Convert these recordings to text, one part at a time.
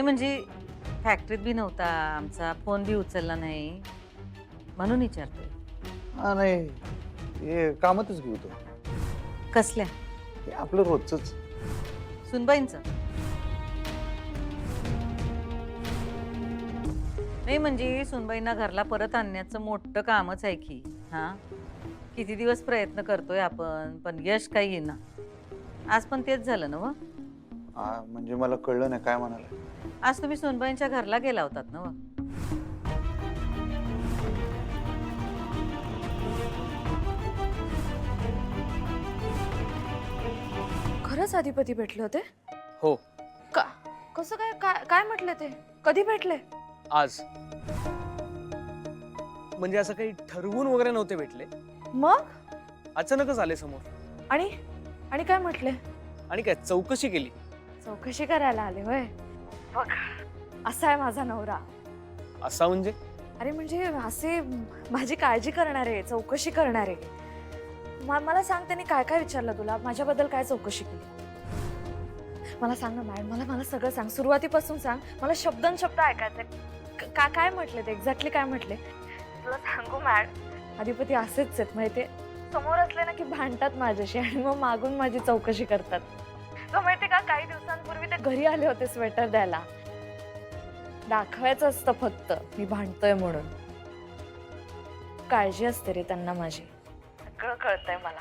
म्हणजे फॅक्टरीत बी नव्हता, आमचा फोन बी उचलला नाही म्हणून विचारतोय. हा नाही, हे कामातच घेऊ तो. कसल्या? हे आपलं रोजच. सुनबाईंचं? नाही म्हणजे सुनबाईंना घरला परत आणण्याचं मोठं कामच आहे की. हा, किती दिवस प्रयत्न करतोय आपण, पण यश काही येईना. आज पण तेच झालं ना व? हा म्हणजे मला कळलं नाही काय म्हणाला. आज तुम्ही सुनबाईंच्या घरला गेला होतात ना व? खरंच अधिपती भेटले होते? हो, का कसं काय काय काय म्हटले ते? कधी भेटले? आज. म्हणजे असं काही ठरवून वगैरे नव्हते भेटले, मग अचानकच आले समोर. आणि आणि काय म्हटले? आणि काय चौकशी केली. चौकशी करायला आले होय? बघ, असा आहे माझा नवरा. असा म्हणजे? अरे म्हणजे असे माझी काळजी करणारे, चौकशी करणारे. मला सांग, त्यांनी काय काय विचारलं तुला? माझ्याबद्दल काय चौकशी केली? मला सांग ना मॅडम, मला सगळं सांग, सुरुवातीपासून सांग. मला शब्दन शब्द ऐकायचे. काय म्हटले ते? एक्झॅक्टली काय म्हटले? तुला सांगू मॅडम, अधिपती असेच आहेत माहिती. समोर असले ना की भांडतात माझ्याशी आणि मग मागून माझी चौकशी करतात. तो माहितीये का, काही दिवसांपूर्वी ते घरी आले होते स्वेटर द्यायला. दाखवायचं असतं फक्त मी भांडतोय म्हणून. काळजी असते रे त्यांना माझी. सगळं कळतंय मला.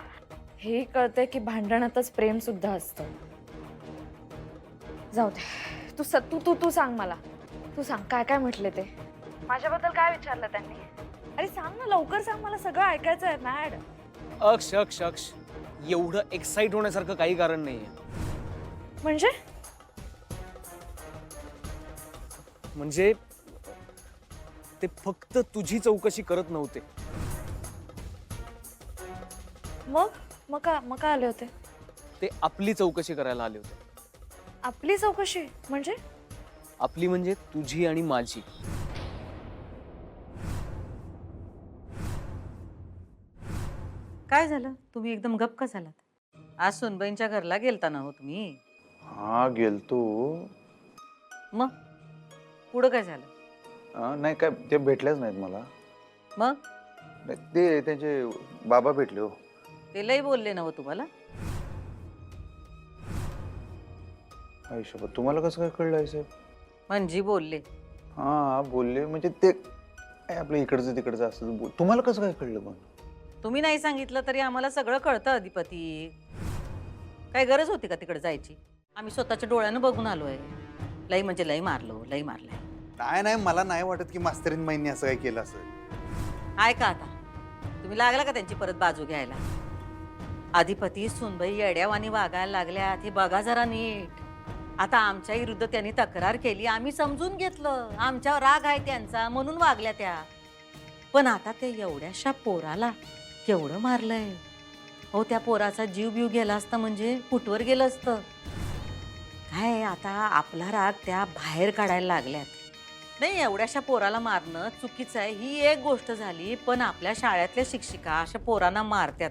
हेही कळतंय की भांडणातच प्रेम सुद्धा असतं. जाऊ दे, तू सांग मला. तू सांग काय काय म्हटले ते? माझ्याबद्दल काय विचारलं त्यांनी? अरे सांग ना, लवकर सांग, मला सगळं ऐकायचं आहे मॅड. अक्ष अक्ष अक्ष, एवढं एक्साइट होण्यासारखं काही कारण नाहीये. म्हणजे ते फक्त तुझी चौकशी करत नव्हते. मग का आले होते? ते आपली चौकशी करायला आले होते. आपली चौकशी म्हणजे? आपली म्हणजे तुझी आणि माझी. काय झालं? तुम्ही एकदम गप्प का झालात? आज सुनबाईंच्या घरला गेलता ना हो तुम्ही? हा गेलतो. मग पुढं काय झालं? नाही काय, ते भेटलेच नाहीत मला. मग नाही, ते त्यांचे बाबा भेटले हो. ते लई बोलले ना हो तुम्हाला? आयुष्य, तुम्हाला कसं काय कळलं आहे साहेब? म्हणजे बोलले? हा बोलले म्हणजे ते काय आपलं इकडचं तिकडचं असं तुम्हाला कसं काय कळलं पण? तुम्ही नाही सांगितलं तरी आम्हाला सगळं कळतं अधिपती. काय गरज होती का तिकडे जायची? आम्ही स्वतःच्या डोळ्यानं बघून आलोय. लई म्हणजे लई मारलो, लई मारलंय. नाही मला नाही वाटत की मास्तरीन माईंनी असं काय केलं असेल. आहे का आता? तुम्ही लागला का त्यांची परत बाजू घ्यायला? अधिपती सुनबाई येड्यावानी वागायला लागल्यात हे बघा जरा नीट. आता आमच्या विरुद्ध त्यांनी तक्रार केली, आम्ही समजून घेतलं. आमच्यावर राग आहे त्यांचा म्हणून वागल्या त्या. पण आता ते एवढ्याशा पोराला केवढं मारलंय हो. त्या पोराचा जीव बीव गेला असता म्हणजे कुठवर गेलं असतं काय? आता आपला राग त्या बाहेर काढायला लागल्यात. नाही, एवढ्याशा पोराला मारणं चुकीचं आहे ही एक गोष्ट झाली, पण आपल्या शाळेतल्या शिक्षिका अशा पोरांना मारतात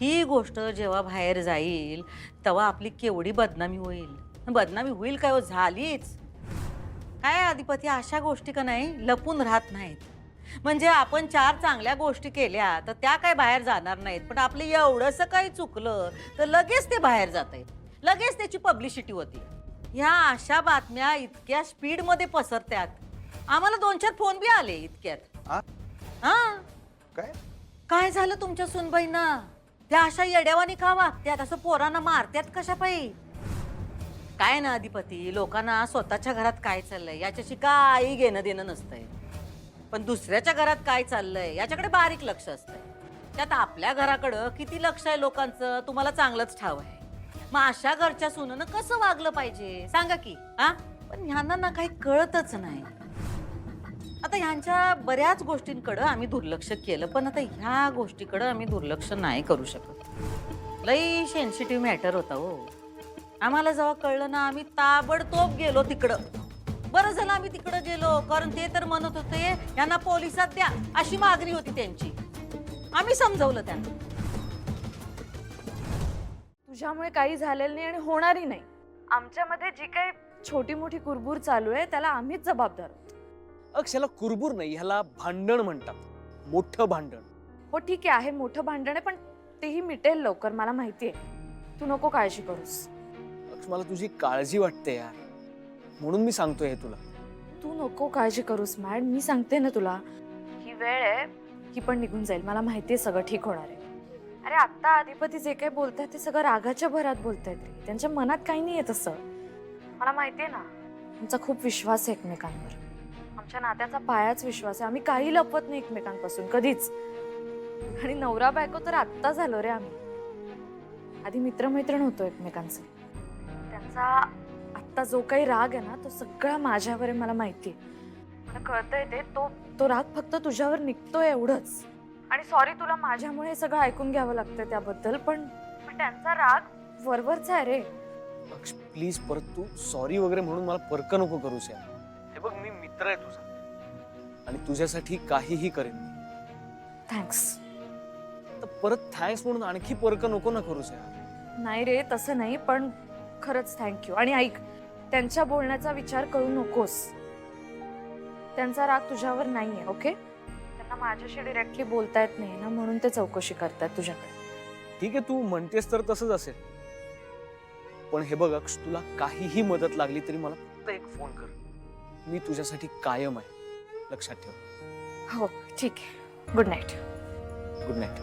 ही गोष्ट जेव्हा बाहेर जाईल तेव्हा आपली केवढी बदनामी होईल. बदनामी होईल काय हो? झालीच. काय अधिपती, अशा गोष्टी का नाही लपून राहत नाहीत. म्हणजे आपण 4 चांगल्या गोष्टी केल्या तर त्या काय बाहेर जाणार नाहीत, पण आपलं एवढंसं काही चुकलं तर लगेच ते बाहेर जातंय, लगेच त्याची पब्लिसिटी होती. ह्या अशा बातम्या इतक्या स्पीडमध्ये पसरतात. आम्हाला 2-4 फोन बी आले इतक्यात. हा काय काय झालं तुमच्या सुनबाईंना? त्या अशा येड्यावानी का वागत्यात? असं पोरांना मारत्यात कशा पायी? काय ना अधिपती, लोकांना स्वतःच्या घरात काय चाललंय याच्याशी काही घेणं देणं नसतंय, पण दुसऱ्याच्या घरात काय चाललंय याच्याकडे बारीक लक्ष असतंय. त्यात आपल्या घराकडं किती लक्ष आहे लोकांचं तुम्हाला चांगलंच ठाव आहे. मग अशा घरच्या सुनेनं कसं वागलं पाहिजे सांगा की? हा, पण ह्यांना ना काही कळतच नाही. आता ह्यांच्या बऱ्याच गोष्टींकडं आम्ही दुर्लक्ष केलं, पण आता ह्या गोष्टीकडं आम्ही दुर्लक्ष नाही करू शकत. लई सेन्सिटिव्ह मॅटर होता हो. आम्हाला जेव्हा कळलं ना आम्ही ताबडतोब गेलो तिकडं. बरं झालं आम्ही तिकडं गेलो, कारण ते तर म्हणत होते यांना पोलिसात द्या अशी मागणी होती त्यांची. आम्ही समजवलं त्यांना. तुझ्यामुळे काही झालेलं नाही आणि होणारही नाही. आमच्यामध्ये जी काही छोटी मोठी कुरबूर चालू आहे त्याला आम्हीच जबाबदार आहोत. अक्ष, ह्याला कुरबूर नाही, ह्याला भांडण म्हणतात. मोठं भांडण. हो ठीक आहे मोठं भांडण आहे पण तेही मिटेल लवकर मला माहितीये. तू नको काळजी करूस. अक्ष, मला तुझी काळजी वाटते यार, म्हणून मी सांगतोय हे तुला. तू नको काळजी करूस मॅड. मी सांगते ना तुला, ही वेळ आहे ही पण निघून जाईल. मला माहितीये सगळं ठीक होणार आहे. अरे आत्ता अधिपती जे काही बोलतायत ते सगळं रागाच्या भरात बोलतायत रे. त्यांच्या मनात काही नाहीये तसं. मला माहितीये ना आमचा खूप विश्वास आहे एकमेकांवर. आमच्या नात्याचा पायाच विश्वास आहे. आम्ही काही लपवत नाही एकमेकांपासून कधीच. आणि नवरा बायको तर आत्ता झालो रे आम्ही. आधी मित्रमैत्रीण होतो एकमेकांचे. त्यांचा आत्ता जो काही राग आहे ना तो सगळा माझ्यावर आहे. मला माहितीये. मला कळतंय ते. तो राग फक्त तुझ्यावर निघतोय एवढंच. आणि सॉरी तुला माझ्यामुळे हे सगळं ऐकून घ्यावं लागतं त्याबद्दल. पण त्यांचा राग वरवरचा आहे रे. अक्ष प्लीज, परत तू सॉरी वगैरे म्हणून मला परक नको करूस यार. हे बघ, मी मित्र आहे तुझा आणि तुझ्यासाठी काहीही करेन मी. थँक्स. तर परत थँक्स म्हणून आणखी परक नको ना करूस यार. नाही रे तसं नाही पण खरंच थँक्यू. आणि ऐक, त्यांच्या बोलण्याचा विचार करू नकोस. त्यांचा राग तुझ्यावर नाहीये. ओके. त्यांना माझ्याशी डिरेक्टली बोलता येत नाही ना म्हणून ते चौकशी करतात तुझ्याकडे. ठीक आहे, तू म्हणतेस तर तसंच असेल. पण हे बघ अक्ष, तुला काहीही मदत लागली तरी मला फक्त एक फोन कर. मी तुझ्यासाठी कायम आहे, लक्षात ठेव. हो ठीक आहे. Good night. Good night.